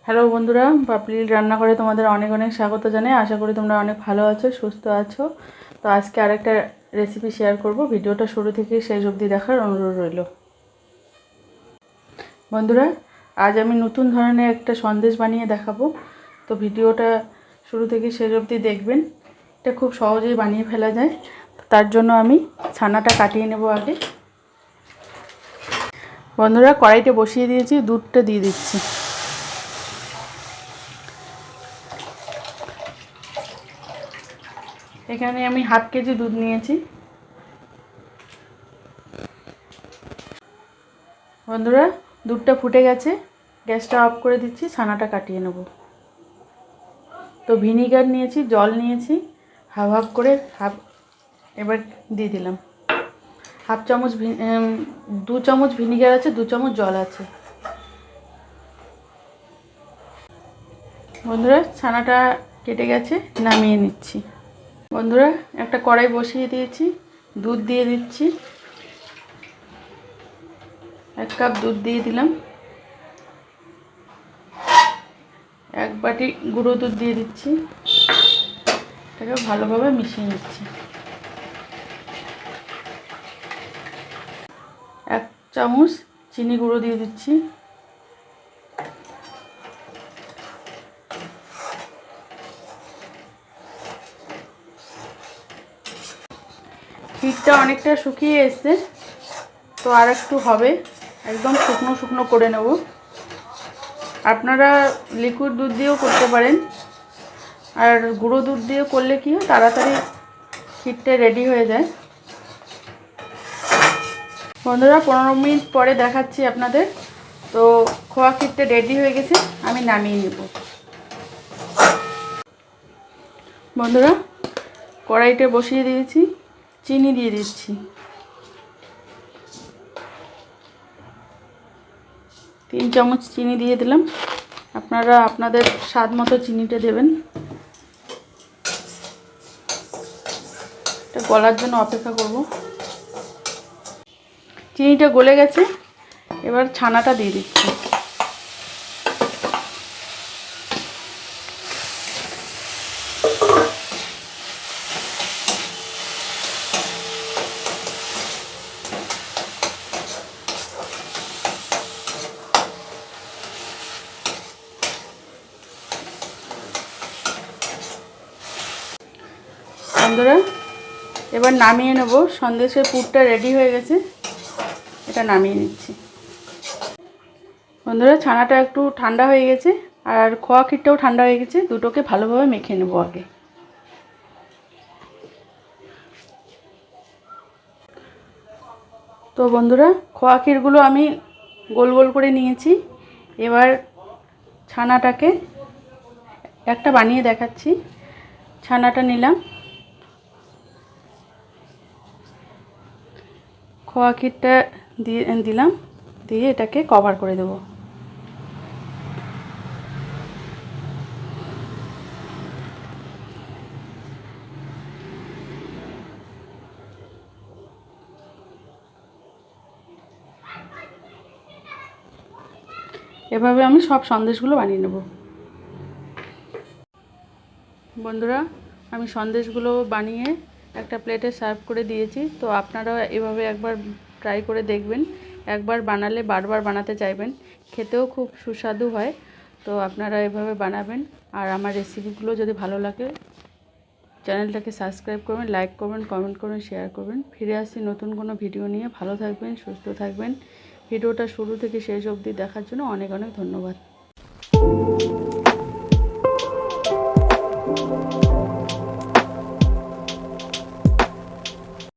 Hello বন্ধুরা, পাপলির রান্নাঘরে তোমাদের অনেক অনেক স্বাগত জানাই। আশা করি তোমরা অনেক ভালো আছো, সুস্থ আছো। তো আজকে আরেকটা রেসিপি শেয়ার করব। ভিডিওটা শুরু থেকে শেষ অবধি দেখার অনুরোধ রইল। বন্ধুরা, আজ আমি নতুন ধরনের একটা সন্দেশ বানিয়ে দেখাবো। তো ভিডিওটা শুরু থেকে শেষ অবধি দেখবেন। এটা খুব সহজেই বানিয়ে ফেলা যায়। তার জন্য আমি ছানাটা কাটিয়ে নেব আগে। বন্ধুরা, কড়াইতে বসিয়ে দিয়েছি, দুধটা দিয়ে দিচ্ছি। এখানে আমি হাফ কেজি দুধ নিয়েছি। বন্ধুরা, দুধটা ফুটে গেছে, গ্যাসটা অফ করে দিচ্ছি। ছানাটা কাটিয়ে নেব। তো ভিনিগার নিয়েছি, জল নিয়েছি, হাফ হাফ করে এবার দিয়ে দিলাম। হাফ চামচ 2 চামচ ভিনিগার আছে, 2 চামচ জল আছে। বন্ধুরা, ছানাটা কেটে গেছে, নামিয়ে নিচ্ছি। বন্ধুরা, একটা কড়াই বসিয়ে দিয়েছি, দুধ দিয়ে দিচ্ছি। 1 কাপ দুধ দিয়ে দিলাম। 1 বাটি গুঁড়ো দুধ দিয়ে দিচ্ছি। এটাকে ভালোভাবে মিশিয়ে নিচ্ছি। 1 চামচ চিনি গুঁড়ো দিয়ে দিচ্ছি। ক্ষীরটা অনেকটা শুকিয়ে এসছে, তো আর একটু হবে। একদম শুকনো শুকনো করে নেব। আপনারা লিকুইড দুধ দিয়েও করতে পারেন, আর গুঁড়ো দুধ দিয়েও করলে কি হয়, তাড়াতাড়ি ক্ষীরটা রেডি হয়ে যায়। বন্ধুরা, 15 মিনিট পরে দেখাচ্ছি আপনাদের। তো খোয়া ক্ষীরটা রেডি হয়ে গেছে, আমি নামিয়ে নেব। বন্ধুরা, কড়াইটা বসিয়ে দিয়েছি, চিনি দিয়ে দিচ্ছি। 3 চামচ চিনি দিয়ে দিলাম। আপনারা আপনাদের স্বাদ মতো চিনিটা দেবেন। এটা গলার জন্য অপেক্ষা করব। চিনিটা গলে গেছে, এবার ছানাটা দিয়ে দিচ্ছি। বন্ধুরা, এবার নামিয়ে নেব। সন্দেশের পুরটা রেডি হয়ে গেছে, এটা নামিয়ে নিচ্ছি। বন্ধুরা, ছানাটা একটু ঠান্ডা হয়ে গেছে, আর খোয়া ক্ষীরটাও ঠান্ডা হয়ে গেছে। দুটোকে ভালোভাবে মেখে নেব আগে। তো বন্ধুরা, খোয়া ক্ষীরগুলো আমি গোল গোল করে নিয়েছি। এবার ছানাটাকে একটা বানিয়ে দেখাচ্ছি। ছানাটা নিলাম, খোয়া ক্ষীরটা দিলাম, দিয়ে এটাকে কভার করে দেব। এভাবে আমি সব সন্দেশগুলো বানিয়ে নেব। বন্ধুরা, আমি সন্দেশগুলো বানিয়ে একটা প্লেটে সার্ভ করে দিয়েছি। তো আপনারা এভাবে একবার ট্রাই করে দেখবেন। একবার বানালে বারবার বানাতে চাইবেন। খেতেও খুব সুস্বাদু হয়। তো আপনারা এভাবে বানাবেন। আর আমার রেসিপিগুলো যদি ভালো লাগে, চ্যানেলটাকে সাবস্ক্রাইব করবেন, লাইক করবেন, কমেন্ট করবেন, শেয়ার করবেন। ফিরে আসছি নতুন কোনো ভিডিও নিয়ে। ভালো থাকবেন, সুস্থ থাকবেন। ভিডিওটা শুরু থেকে শেষ অবধি দেখার জন্য অনেক অনেক ধন্যবাদ।